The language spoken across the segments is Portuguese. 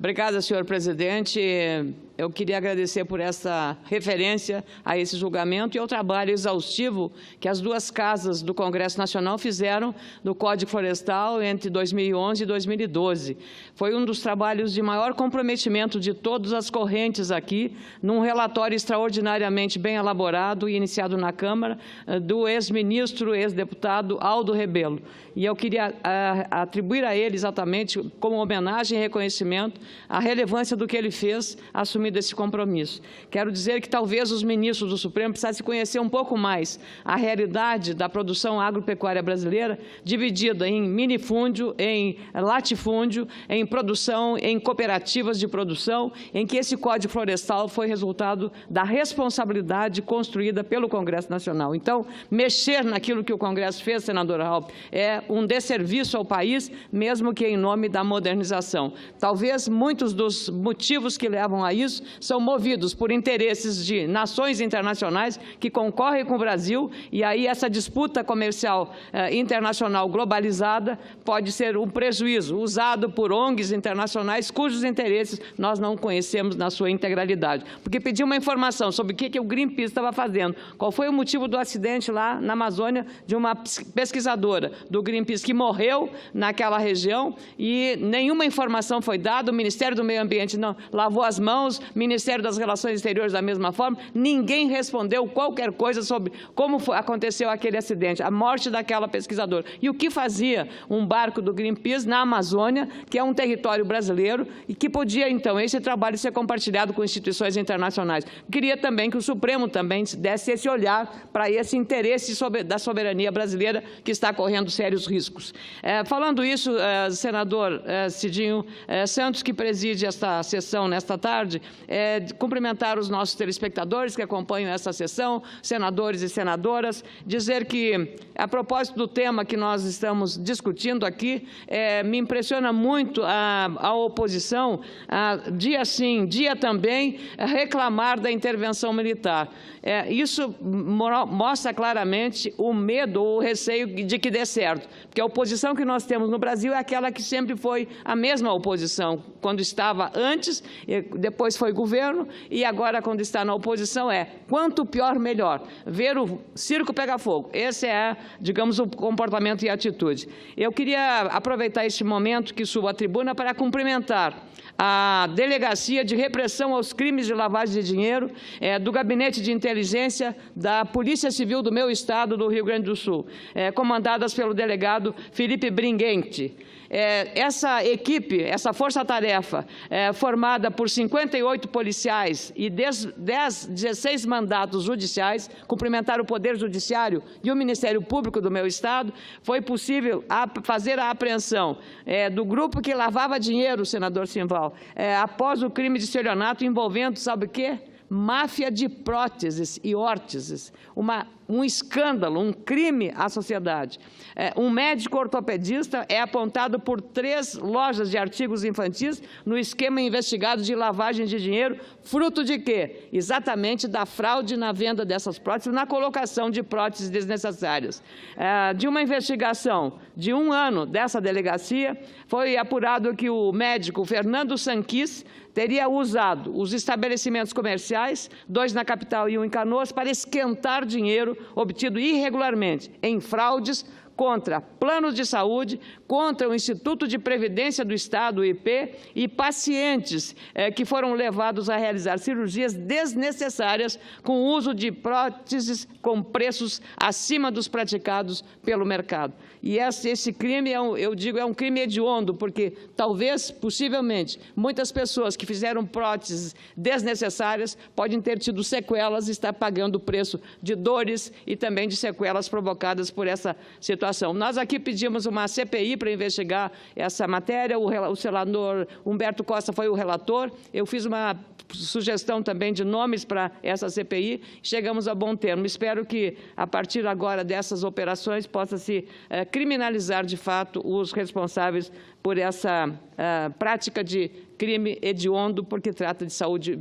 Obrigada, senhor presidente. Eu queria agradecer por essa referência a esse julgamento e ao trabalho exaustivo que as duas casas do Congresso Nacional fizeram no Código Florestal entre 2011 e 2012. Foi um dos trabalhos de maior comprometimento de todas as correntes aqui, num relatório extraordinariamente bem elaborado e iniciado na Câmara, do ex-ministro, ex-deputado Aldo Rebelo. E eu queria atribuir a ele exatamente, como homenagem e reconhecimento, a relevância do que ele fez, assumindo esse compromisso. Quero dizer que talvez os ministros do Supremo precisassem conhecer um pouco mais a realidade da produção agropecuária brasileira, dividida em minifúndio, em latifúndio, em produção, em cooperativas de produção, em que esse Código Florestal foi resultado da responsabilidade construída pelo Congresso Nacional. Então, mexer naquilo que o Congresso fez, senador Raupp, é um desserviço ao país, mesmo que em nome da modernização. Talvez muitos dos motivos que levam a isso são movidos por interesses de nações internacionais que concorrem com o Brasil, e aí essa disputa comercial internacional globalizada pode ser um prejuízo usado por ONGs internacionais cujos interesses nós não conhecemos na sua integralidade. Porque pedi uma informação sobre o que o Greenpeace estava fazendo, qual foi o motivo do acidente lá na Amazônia de uma pesquisadora do Greenpeace que morreu naquela região e nenhuma informação foi dada, o Ministério do Meio Ambiente não lavou as mãos, Ministério das Relações Exteriores da mesma forma, ninguém respondeu qualquer coisa sobre como aconteceu aquele acidente, a morte daquela pesquisadora. E o que fazia um barco do Greenpeace na Amazônia, que é um território brasileiro, e que podia, então, esse trabalho ser compartilhado com instituições internacionais. Queria também que o Supremo também desse esse olhar para esse interesse da soberania brasileira que está correndo sérios riscos. Falando isso, senador Cidinho Santos, que preside esta sessão nesta tarde, cumprimentar os nossos telespectadores que acompanham essa sessão, senadores e senadoras, dizer que, a propósito do tema que nós estamos discutindo aqui, me impressiona muito a oposição, dia sim, dia também, reclamar da intervenção militar. Isso mostra claramente o medo ou o receio de que dê certo, porque a oposição que nós temos no Brasil é aquela que sempre foi a mesma oposição, quando estava antes, depois foi governo, e agora, quando está na oposição, quanto pior, melhor. Ver o circo pegar fogo. Esse é, digamos, o comportamento e a atitude. Eu queria aproveitar este momento que subo à tribuna para cumprimentar a Delegacia de Repressão aos Crimes de Lavagem de Dinheiro do Gabinete de Inteligência da Polícia Civil do meu estado, do Rio Grande do Sul, comandadas pelo delegado Felipe Bringuente. Essa equipe, essa força-tarefa, formada por 58 policiais e 16 mandatos judiciais, cumprimentar o Poder Judiciário e o Ministério Público do meu estado, foi possível fazer a apreensão do grupo que lavava dinheiro, senador Simval, após o crime de estelionato envolvendo, sabe o quê? Máfia de próteses e órteses, um escândalo, um crime à sociedade. Um médico ortopedista é apontado por 3 lojas de artigos infantis no esquema investigado de lavagem de dinheiro, fruto de quê? Exatamente da fraude na venda dessas próteses, na colocação de próteses desnecessárias. De uma investigação de 1 ano dessa delegacia, foi apurado que o médico Fernando Sanquis teria usado os estabelecimentos comerciais, 2 na capital e 1 em Canoas, para esquentar dinheiro obtido irregularmente em fraudes contra planos de saúde, contra o Instituto de Previdência do Estado, o IP, e pacientes que foram levados a realizar cirurgias desnecessárias com o uso de próteses com preços acima dos praticados pelo mercado. E esse crime, eu digo, é um crime hediondo, porque talvez, possivelmente, muitas pessoas que fizeram próteses desnecessárias podem ter tido sequelas e estar pagando o preço de dores e também de sequelas provocadas por essa situação. Nós aqui pedimos uma CPI para investigar essa matéria, o senador Humberto Costa foi o relator, eu fiz uma sugestão também de nomes para essa CPI, chegamos a bom termo. Espero que, a partir agora dessas operações, possa se criminalizar, de fato, os responsáveis por essa prática de crime hediondo, porque trata de saúde,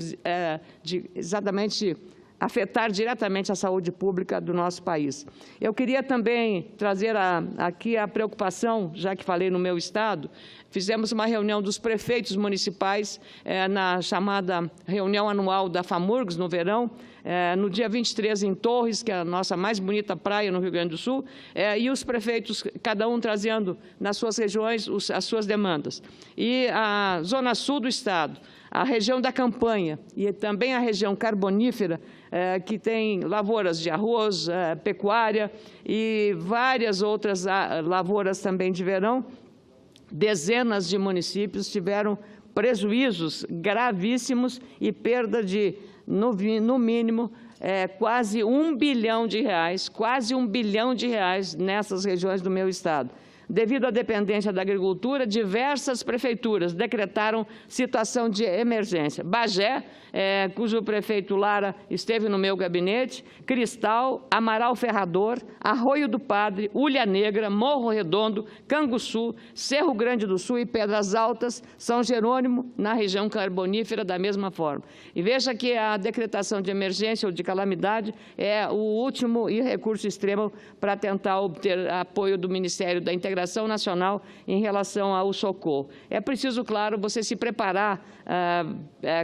exatamente afetar diretamente a saúde pública do nosso país. Eu queria também trazer aqui a preocupação, já que falei no meu estado, fizemos uma reunião dos prefeitos municipais na chamada reunião anual da FAMURGS, no verão, no dia 23 em Torres, que é a nossa mais bonita praia no Rio Grande do Sul, e os prefeitos, cada um trazendo nas suas regiões as suas demandas. E a Zona Sul do Estado, a região da Campanha e também a região carbonífera, que tem lavouras de arroz, pecuária e várias outras lavouras também de verão, dezenas de municípios tiveram prejuízos gravíssimos e perda de, no mínimo, quase R$1 bilhão, quase R$1 bilhão nessas regiões do meu estado. Devido à dependência da agricultura, diversas prefeituras decretaram situação de emergência. Bagé, cujo prefeito Lara esteve no meu gabinete, Cristal, Amaral Ferrador, Arroio do Padre, Ulha Negra, Morro Redondo, Canguçu, Cerro Grande do Sul e Pedras Altas, São Jerônimo, na região carbonífera, da mesma forma. E veja que a decretação de emergência ou de calamidade é o último e recurso extremo para tentar obter apoio do Ministério da Integração Nacional em relação ao socorro. É preciso, claro, você se preparar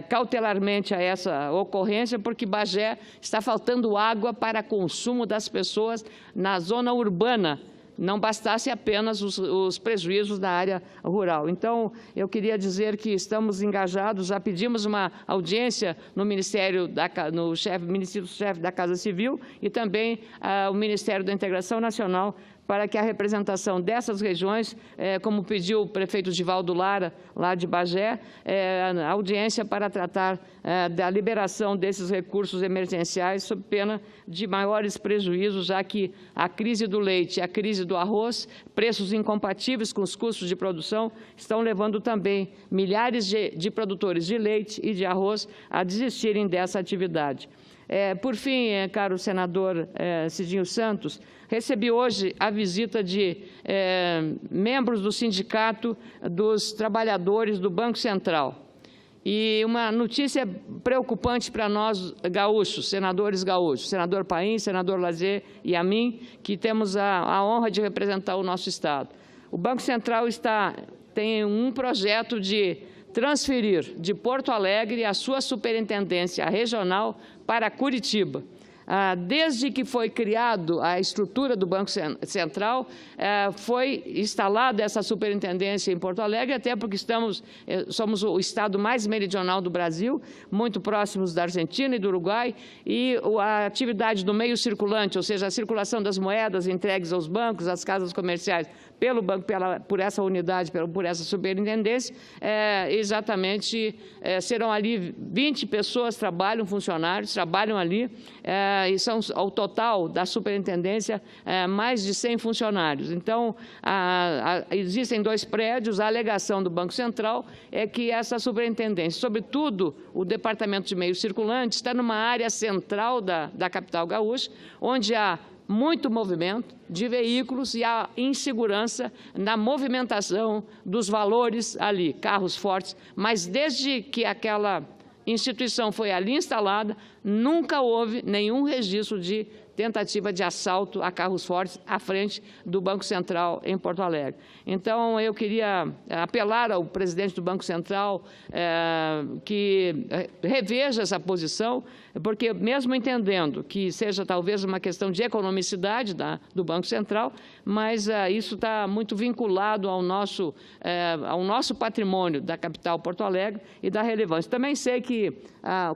cautelarmente a essa ocorrência, porque Bagé está faltando água para consumo das pessoas na zona urbana, não bastasse apenas os prejuízos da área rural. Então, eu queria dizer que estamos engajados, já pedimos uma audiência no Ministério, no chefe da Casa Civil e também o Ministério da Integração Nacional, para que a representação dessas regiões, como pediu o prefeito Givaldo Lara, lá de Bagé, a audiência para tratar da liberação desses recursos emergenciais, sob pena de maiores prejuízos, já que a crise do leite e a crise do arroz, preços incompatíveis com os custos de produção, estão levando também milhares de produtores de leite e de arroz a desistirem dessa atividade. Por fim, caro senador Cidinho Santos, recebi hoje a visita de membros do Sindicato dos Trabalhadores do Banco Central. E uma notícia preocupante para nós gaúchos, senadores gaúchos, senador Paim, senador Lazer e a mim, que temos a honra de representar o nosso Estado. O Banco Central tem um projeto de transferir de Porto Alegre a sua superintendência regional para Curitiba. Desde que foi criado a estrutura do Banco Central, foi instalada essa superintendência em Porto Alegre, até porque somos o estado mais meridional do Brasil, muito próximos da Argentina e do Uruguai, e a atividade do meio circulante, ou seja, a circulação das moedas entregues aos bancos, às casas comerciais, pelo banco, por essa unidade, por essa superintendência, exatamente serão ali 20 pessoas funcionários trabalham ali, e são, ao total da superintendência, mais de 100 funcionários. Então, existem 2 prédios, a alegação do Banco Central é que essa superintendência, sobretudo o Departamento de Meio Circulante, está numa área central da capital gaúcha, onde há muito movimento de veículos e a insegurança na movimentação dos valores ali, carros fortes, mas desde que aquela instituição foi ali instalada, nunca houve nenhum registro de tentativa de assalto a carros fortes à frente do Banco Central em Porto Alegre. Então, eu queria apelar ao presidente do Banco Central que reveja essa posição, porque mesmo entendendo que seja talvez uma questão de economicidade do Banco Central, mas isso está muito vinculado ao nosso patrimônio da capital Porto Alegre e da relevância. Também sei que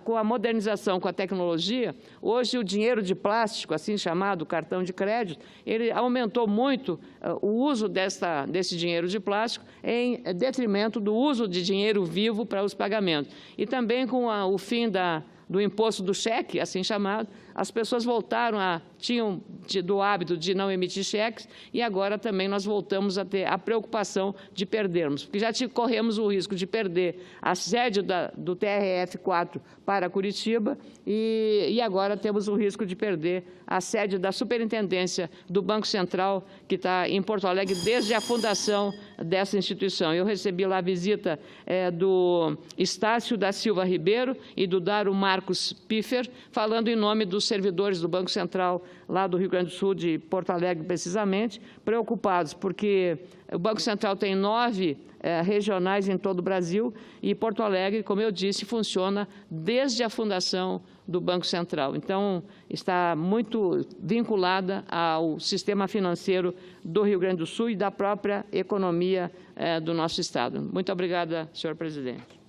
com a modernização, com a tecnologia, hoje o dinheiro de plástico, assim chamado cartão de crédito, ele aumentou muito o uso desse dinheiro de plástico em detrimento do uso de dinheiro vivo para os pagamentos. E também com o fim do imposto do cheque, assim chamado, as pessoas tinham tido o hábito de não emitir cheques e agora também nós voltamos a ter a preocupação de perdermos, porque já corremos o risco de perder a sede do TRF4 para Curitiba e agora temos o risco de perder a sede da Superintendência do Banco Central, que está em Porto Alegre desde a fundação dessa instituição. Eu recebi lá a visita do Estácio da Silva Ribeiro e do Dário Marcos Piffer, falando em nome dos servidores do Banco Central lá do Rio Grande do Sul, de Porto Alegre precisamente, preocupados, porque o Banco Central tem 9 regionais em todo o Brasil e Porto Alegre, como eu disse, funciona desde a fundação do Banco Central. Então, está muito vinculada ao sistema financeiro do Rio Grande do Sul e da própria economia do nosso Estado. Muito obrigada, senhor presidente.